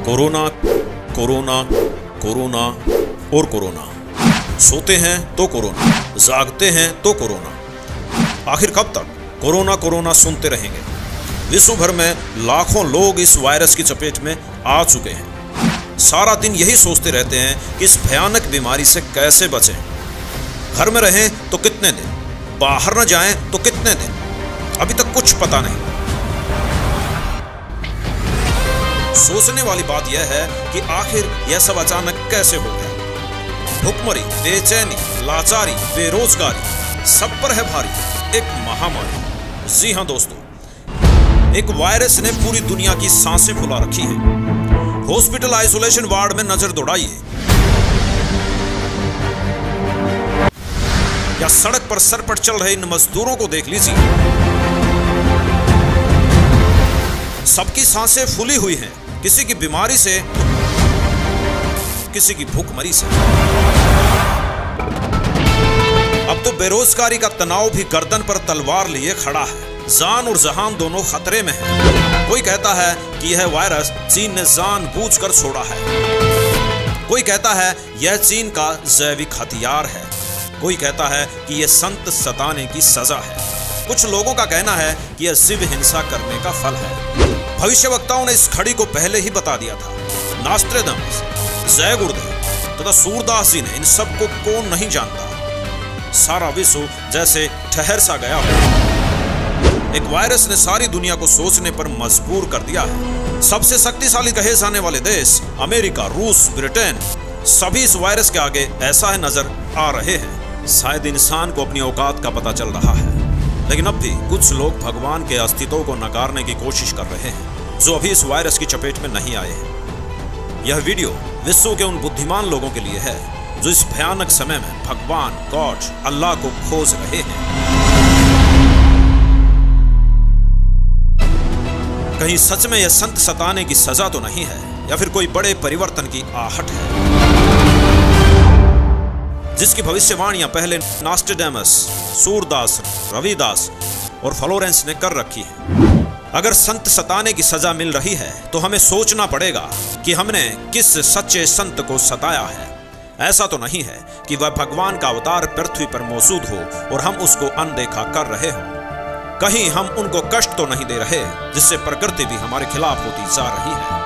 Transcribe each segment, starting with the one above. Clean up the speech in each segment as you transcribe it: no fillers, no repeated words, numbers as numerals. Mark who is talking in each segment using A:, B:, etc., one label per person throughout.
A: Corona, corona, corona और corona. सोते हैं तो कोरोना, जागते हैं तो कोरोना। आखिर कब तक कोरोना कोरोना सुनते रहेंगे? विश्व भर में लाखों लोग इस वायरस की चपेट में आ चुके हैं। सारा दिन यही सोचते रहते हैं कि इस भयानक बीमारी से कैसे बचें। घर में रहें तो कितने दिन, बाहर न जाएं तो कितने दिन, अभी तक कुछ पता नहीं। सोचने वाली बात यह है कि आखिर यह सब अचानक कैसे हो गया। भुखमरी, बेचैनी, लाचारी, बेरोजगारी सब पर है भारी एक महामारी। जी हां दोस्तों, एक वायरस ने पूरी दुनिया की सांसें फुला रखी है। हॉस्पिटल आइसोलेशन वार्ड में नजर दौड़ाइए या सड़क पर सर पर चल रहे इन मजदूरों को देख लीजिए। सबकी सांसें फूली हुई हैं, किसी की बीमारी से, किसी की भूखमरी से। अब तो बेरोजगारी का तनाव भी गर्दन पर तलवार लिए खड़ा है। जान और जहान दोनों खतरे में है। कोई कहता है कि यह वायरस चीन ने जानबूझकर छोड़ा है। कोई कहता है यह चीन का जैविक हथियार है। कोई कहता है कि यह संत सताने की सजा है। कुछ लोगों का कहना है कि यह शिव हिंसा करने का फल है। भविष्यवक्ताओं ने इस घड़ी को पहले ही बता दिया था। नास्ट्रेडमस, जय गुरुदेव तथा सूरदास जी ने इन सब को कौन नहीं जानता। सारा विश्व जैसे ठहर सा गया हो। एक वायरस ने सारी दुनिया को सोचने पर मजबूर कर दिया है। सबसे शक्तिशाली कहे जाने वाले देश अमेरिका, रूस, ब्रिटेन सभी इस वायरस के आगे ऐसा है नजर आ रहे हैं। शायद इंसान को अपनी औकात का पता चल रहा है, लेकिन अब भी कुछ लोग भगवान के अस्तित्व को नकारने की कोशिश कर रहे हैं, जो अभी इस वायरस की चपेट में नहीं आए हैं। यह वीडियो विश्व के उन बुद्धिमान लोगों के लिए है जो इस भयानक समय में भगवान, गॉड, अल्लाह को खोज रहे हैं। कहीं सच में यह संत सताने की सजा तो नहीं है, या फिर कोई बड़े परिवर्तन की आहट है जिसकी भविष्यवाणियां पहले नास्ट्रेडमस, सूरदास, रविदास और फ्लोरेंस ने कर रखी है। अगर संत सताने की सजा मिल रही है तो हमें सोचना पड़ेगा कि हमने किस सच्चे संत को सताया है। ऐसा तो नहीं है कि वह भगवान का अवतार पृथ्वी पर मौजूद हो और हम उसको अनदेखा कर रहे हो। कहीं हम उनको कष्ट तो नहीं दे रहे जिससे प्रकृति भी हमारे खिलाफ होती जा रही है।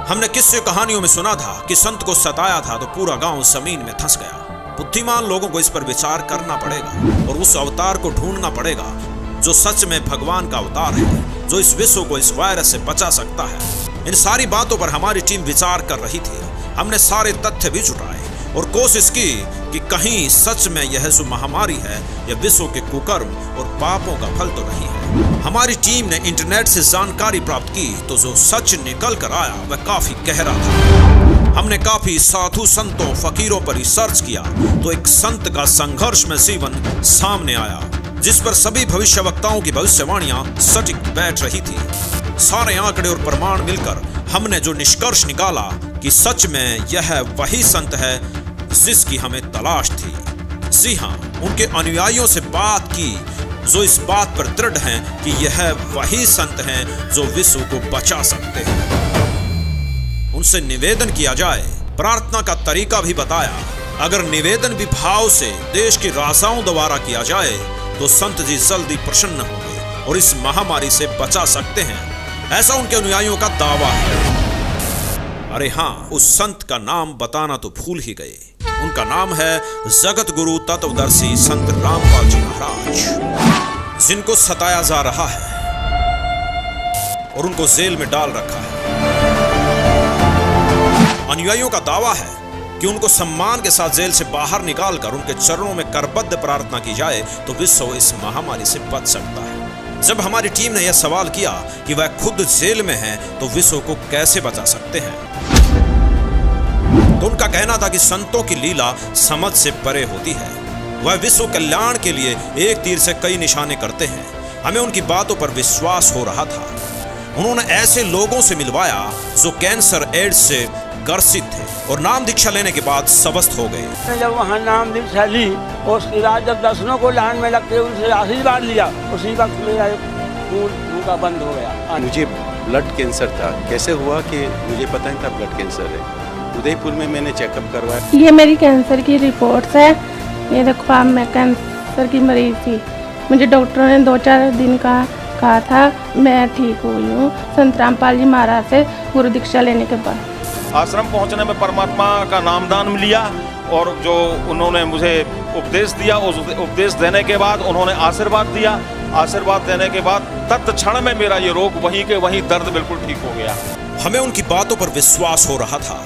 A: हमने किस्से कहानियों में सुना था कि संत को सताया था तो पूरा गांव जमीन में धंस गया। बुद्धिमान लोगों को इस पर विचार करना पड़ेगा और उस अवतार को ढूंढना पड़ेगा जो सच में भगवान का अवतार है, जो इस विश्व को इस वायरस से बचा सकता है। इन सारी बातों पर हमारी टीम विचार कर रही थी। हमने सारे तथ्य भी जुटाए और कोशिश की कि कहीं सच में यह जो महामारी है यह विश्व के कुकर्म और पापों का फल तो नहीं है। हमारी टीम ने इंटरनेट से जानकारी प्राप्त की तो जो सच निकल कर आया वह काफी गहरा था। हमने काफी साधु संतों, फकीरों पर रिसर्च किया तो एक संत का संघर्ष में जीवन सामने आया जिस पर सभी भविष्यवक्ताओं की भविष्यवाणियां सटीक बैठ रही थी। सारे आंकड़े और प्रमाण मिलकर हमने जो निष्कर्ष निकाला कि सच में यह वही संत है जिसकी हमें तलाश थी। जी हां, उनके अनुयायियों से बात की जो इस बात पर दृढ़ हैं कि यह वही संत हैं जो विश्व को बचा सकते हैं। उनसे निवेदन किया जाए, प्रार्थना का तरीका भी बताया। अगर निवेदन भी भाव से देश के राजाओं द्वारा किया जाए तो संत जी जल्दी प्रसन्न होंगे और इस महामारी से बचा सकते हैं, ऐसा उनके अनुयायियों का दावा है। अरे हाँ, उस संत का नाम बताना तो भूल ही गए। उनका नाम है जगत गुरु तत्वदर्शी संत रामपाल जी महाराज, जिनको सताया जा रहा है और उनको जेल में डाल रखा है। अनुयायियों का दावा है कि उनको सम्मान के साथ जेल से बाहर निकालकर उनके चरणों में करबद्ध प्रार्थना की जाए तो विश्व इस महामारी से बच सकता है। जब हमारी टीम ने यह सवाल किया कि वह खुद जेल में हैं तो विश्व को कैसे बचा सकते हैं, तो उनका कहना था कि संतों की लीला समझ से परे होती है। वह विश्व कल्याण के लिए एक तीर से कई निशाने करते हैं। हमें उनकी बातों पर विश्वास हो रहा था। उन्होंने ऐसे लोगों से मिलवाया जो कैंसर, एड्स से ग्रसित थे और नाम दीक्षा लेने के बाद स्वस्थ हो गए।
B: जब वहाँ नाम दीक्षा ली और उसके बाद जब दर्शनों को लाइन में लगते उनसे आशीर्वाद लिया, उसी वक्त मेरा खून उनका बंद हो गया।
C: मुझे ब्लड कैंसर था। कैसे हुआ कि मुझे पता नहीं था ब्लड कैंसर है। उदयपुर में मैंने चेकअप करवाया।
D: ये मेरी कैंसर की रिपोर्ट्स है। ये देखो आप, मैं कैंसर की मरीज थी। मुझे डॉक्टरों ने 2-4 दिन का कहा था। मैं ठीक हुई हूँ संत रामपाल जी महाराज से गुरु दीक्षा लेने के बाद।
E: आश्रम पहुंचने में परमात्मा का नामदान लिया और जो उन्होंने मुझे उपदेश दिया, उस उपदेश देने के बाद उन्होंने आशीर्वाद दिया। आशीर्वाद देने के बाद तत्क्षण में मेरा ये रोग वहीं के वहीं दर्द बिल्कुल ठीक हो गया।
A: हमें उनकी बातों पर विश्वास हो रहा था।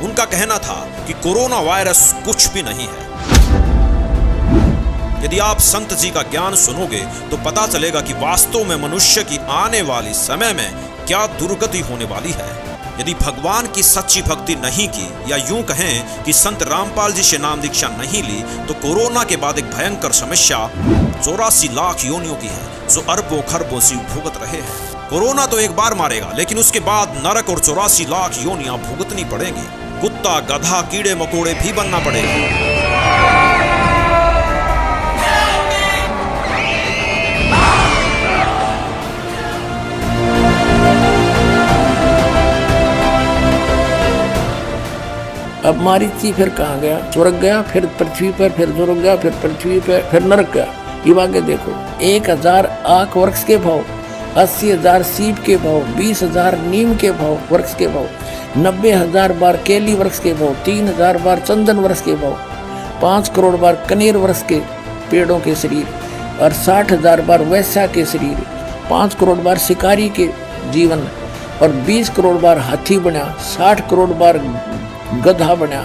A: उनका कहना था कि कोरोना वायरस कुछ भी नहीं है। यदि आप संत जी का ज्ञान सुनोगे तो पता चलेगा कि वास्तव में मनुष्य की आने वाली समय में क्या दुर्गति होने वाली है। यदि भगवान की सच्ची भक्ति नहीं की, या यूं कहें कि संत रामपाल जी से नाम दीक्षा नहीं ली, तो कोरोना के बाद एक भयंकर समस्या 84 लाख योनियों की है जो अरबों खरबों से भुगत रहे हैं। कोरोना तो एक बार मारेगा, लेकिन उसके बाद नरक और 84 लाख योनियां भुगतनी पड़ेंगी। कुत्ता, गधा, कीड़े मकोड़े भी बनना पड़ेगा।
F: अब मारी थी, फिर कहाँ गया? स्वर्ग गया, फिर पृथ्वी पर, फिर स्वर्ग गया, फिर पृथ्वी पर, फिर नरक गया। ये आगे देखो, 1000 आक वृक्ष के भाव, 80,000 सीप के भाव, 20,000 नीम के भाव वृक्ष के भाव, 90,000 बार केली वृक्ष के भाव, 3,000 बार चंदन वृक्ष के भाव, 5 करोड़ बार कनेर वृक्ष के पेड़ों के शरीर, और 60,000 बार वैश्या के शरीर, 5 करोड़ बार शिकारी के जीवन, और 20 करोड़ बार हाथी बना, 60 करोड़ बार गधा बना,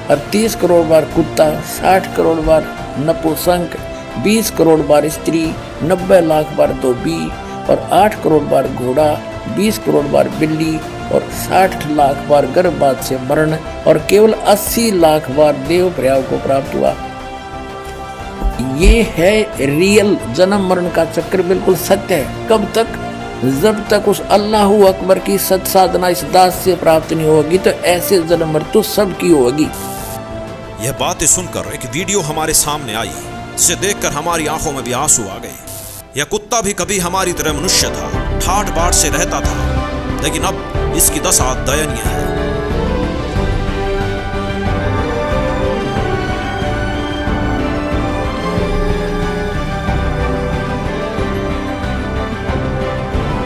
F: और 30 करोड़ बार कुत्ता, 60 करोड़ बार नपुंसक, 20 करोड़ बार स्त्री, 90 लाख बार धोबी, और 8 करोड़ बार घोड़ा, 20 करोड़ बार बिल्ली, और 60 लाख बार गर्भपात से मरण, और केवल 80 लाख बार देव प्रयाग को प्राप्त हुआ। ये है रियल जन्म मरण का चक्र, बिल्कुल सत्य है। कब तक? जब तक उस अल्लाह अकबर की सत साधना इस दास से प्राप्त नहीं होगी, तो ऐसे जन्म मृत्यु सबकी होगी।
A: यह बातें सुनकर एक वीडियो हमारे सामने आई, जिसे देखकर हमारी आंखों में भी आंसू आ गए। यह कुत्ता भी कभी हमारी तरह मनुष्य था, ठाट बाट से रहता था, लेकिन अब इसकी दशा दयनीय है।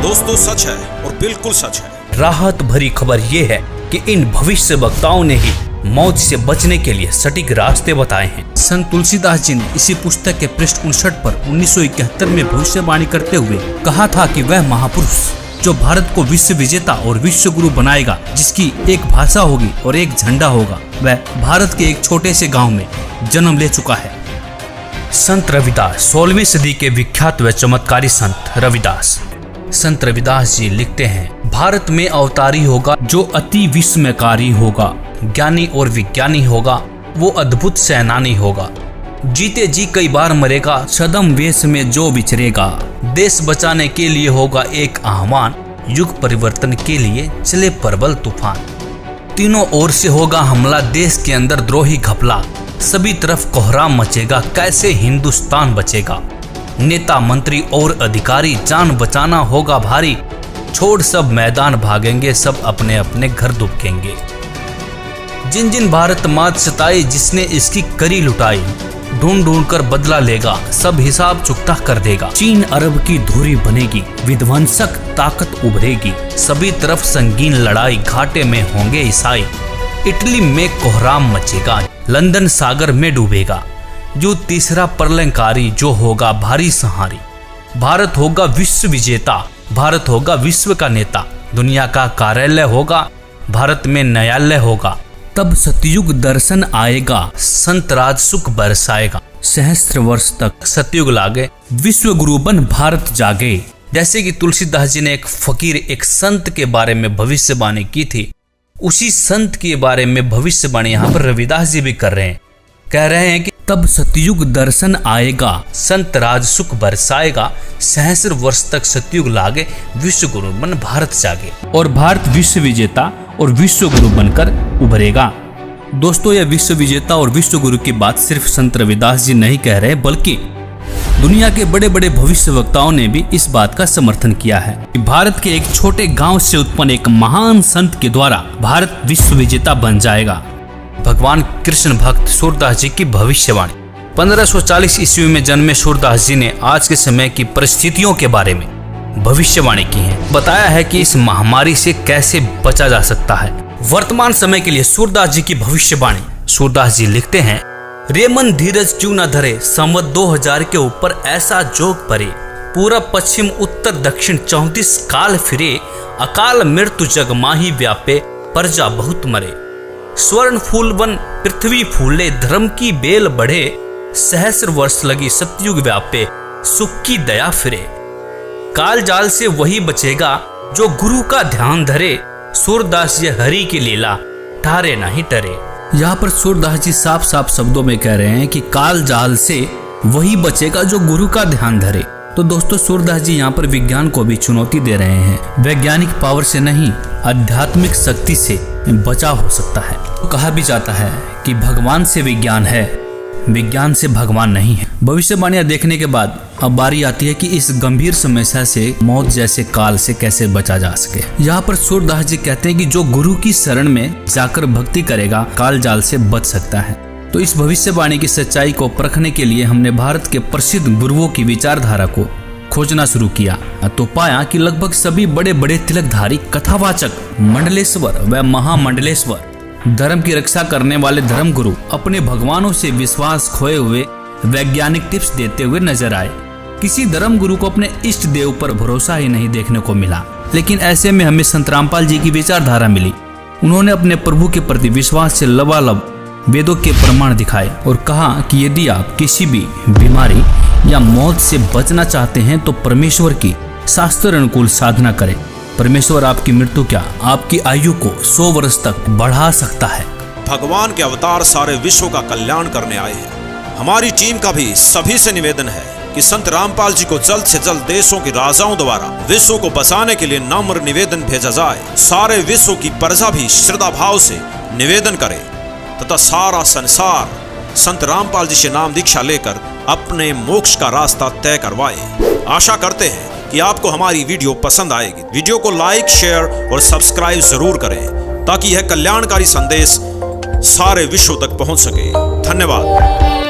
A: दोस्तों, सच है और बिल्कुल सच है।
G: राहत भरी खबर यह है कि इन भविष्य वक्ताओं ने ही मौत से बचने के लिए सटीक रास्ते बताए हैं। संत तुलसीदास जी ने इसी पुस्तक के पृष्ठ 59 पर 1971 में भविष्यवाणी करते हुए कहा था कि वह महापुरुष जो भारत को विश्व विजेता और विश्व गुरु बनाएगा, जिसकी एक भाषा होगी और एक झंडा होगा, वह भारत के एक छोटे से गाँव में जन्म ले चुका है। संत रविदास, 16वीं सदी के विख्यात व चमत्कारी संत रविदास। संत रविदास जी लिखते हैं, भारत में अवतारी होगा जो अति विस्मयकारी होगा, ज्ञानी और विज्ञानी होगा, वो अद्भुत सेनानी होगा, जीते जी कई बार मरेगा, छद्म वेश में जो विचरेगा, देश बचाने के लिए होगा एक आह्वान, युग परिवर्तन के लिए चले प्रबल तूफान, तीनों ओर से होगा हमला, देश के अंदर द्रोही घपला, सभी तरफ कोहराम मचेगा, कैसे हिंदुस्तान बचेगा, नेता मंत्री और अधिकारी जान बचाना होगा भारी, छोड़ सब मैदान भागेंगे, सब अपने अपने घर दुबकेंगे, जिन जिन भारत मात सताई, जिसने इसकी करी लुटाई, ढूंढ ढूंढ कर बदला लेगा, सब हिसाब चुकता कर देगा, चीन अरब की धुरी बनेगी, विध्वंसक ताकत उभरेगी, सभी तरफ संगीन लड़ाई, घाटे में होंगे ईसाई, इटली में कोहराम मचेगा, लंदन सागर में डूबेगा, जो तीसरा प्रलयंकारी जो होगा भारी सहारी, भारत होगा विश्व विजेता, भारत होगा विश्व का नेता, दुनिया का कार्यालय होगा, भारत में न्यायालय होगा, तब सतयुग दर्शन आएगा, संत राज सुख बरसाएगा, सहस्त्र वर्ष तक सतयुग लागे, विश्व गुरु बन भारत जागे। जैसे कि तुलसीदास जी ने एक फकीर, एक संत के बारे में भविष्यवाणी की थी, उसी संत के बारे में भविष्यवाणी यहाँ पर रविदास जी भी कर रहे हैं। कह रहे हैं कि तब सतयुग दर्शन आएगा, संत राज सुख बरसाएगा, सहस्र वर्ष तक सतयुग लागे, विश्व गुरु बन भारत जागे, और भारत विश्व विजेता और विश्व गुरु बनकर उभरेगा। दोस्तों, यह विश्व विजेता और विश्व गुरु की बात सिर्फ संत रविदास जी नहीं कह रहे, बल्कि दुनिया के बड़े बड़े भविष्यवक्ताओं ने भी इस बात का समर्थन किया है कि भारत के एक छोटे गांव से उत्पन्न एक महान संत के द्वारा भारत विश्व विजेता बन जाएगा। भगवान कृष्ण भक्त सूरदास जी की भविष्यवाणी। 1540 ईस्वी में जन्मे सूरदास जी ने आज के समय की परिस्थितियों के बारे में भविष्यवाणी की है। बताया है कि इस महामारी से कैसे बचा जा सकता है। वर्तमान समय के लिए सूरदास जी की भविष्यवाणी। सूरदास जी लिखते हैं, रे मन धीरज क्यों न धरे, संवत 2000 के ऊपर ऐसा जोग परे, पूरब पश्चिम उत्तर दक्षिण 34 काल फिरे, अकाल मृत्यु जग माही व्यापे, प्रजा बहुत मरे। स्वर्ण फूल वन पृथ्वी फूले, धर्म की बेल बढ़े, सहस्र वर्ष लगी सतयुग व्यापे, सुख की दया फिरे। काल जाल से वही बचेगा जो गुरु का ध्यान धरे, सूरदास ये हरि की लीला ठारे नहीं टरे। यहाँ पर सूरदास जी साफ साफ शब्दों में कह रहे हैं कि काल जाल से वही बचेगा जो गुरु का ध्यान धरे। तो दोस्तों सूरदास जी यहाँ पर विज्ञान को भी चुनौती दे रहे हैं। वैज्ञानिक पावर से नहीं, आध्यात्मिक शक्ति से बचाव हो सकता है। तो कहा भी जाता है कि भगवान से विज्ञान है, विज्ञान से भगवान नहीं है। भविष्यवाणियां देखने के बाद अब बारी आती है कि इस गंभीर समस्या से, मौत जैसे काल से कैसे बचा जा सके। यहाँ पर सूरदास जी कहते हैं कि जो गुरु की शरण में जाकर भक्ति करेगा काल जाल से बच सकता है। तो इस भविष्यवाणी की सच्चाई को परखने के लिए हमने भारत के प्रसिद्ध गुरुओं की विचारधारा को खोजना शुरू किया तो पाया कि लगभग सभी बड़े बड़े तिलकधारी, कथावाचक, मंडलेश्वर व महामंडलेश्वर, धर्म की रक्षा करने वाले धर्म गुरु अपने भगवानों से विश्वास खोए हुए वैज्ञानिक टिप्स देते हुए नजर आए। किसी धर्म गुरु को अपने इष्ट देव पर भरोसा ही नहीं देखने को मिला। लेकिन ऐसे में हमें संत रामपाल जी की विचारधारा मिली। उन्होंने अपने प्रभु के प्रति विश्वास से लबालब वेदों के प्रमाण दिखाए और कहा कि यदि आप किसी भी बीमारी या मौत से बचना चाहते हैं तो परमेश्वर की शास्त्र अनुकूल साधना करें। परमेश्वर आपकी मृत्यु क्या, आपकी आयु को 100 वर्ष तक बढ़ा सकता है।
A: भगवान के अवतार सारे विश्व का कल्याण करने आए हैं। हमारी टीम का भी सभी से निवेदन है कि संत रामपाल जी को जल्द से जल्द देशों के राजाओं द्वारा विश्व को बचाने के लिए नम्र निवेदन भेजा जाए। सारे विश्व की प्रजा भी श्रद्धा भाव से निवेदन करे तथा सारा संसार संत रामपाल जी से नाम दीक्षा लेकर अपने मोक्ष का रास्ता तय करवाए। आशा करते हैं कि आपको हमारी वीडियो पसंद आएगी। वीडियो को लाइक, शेयर और सब्सक्राइब जरूर करें ताकि यह कल्याणकारी संदेश सारे विश्व तक पहुंच सके। धन्यवाद।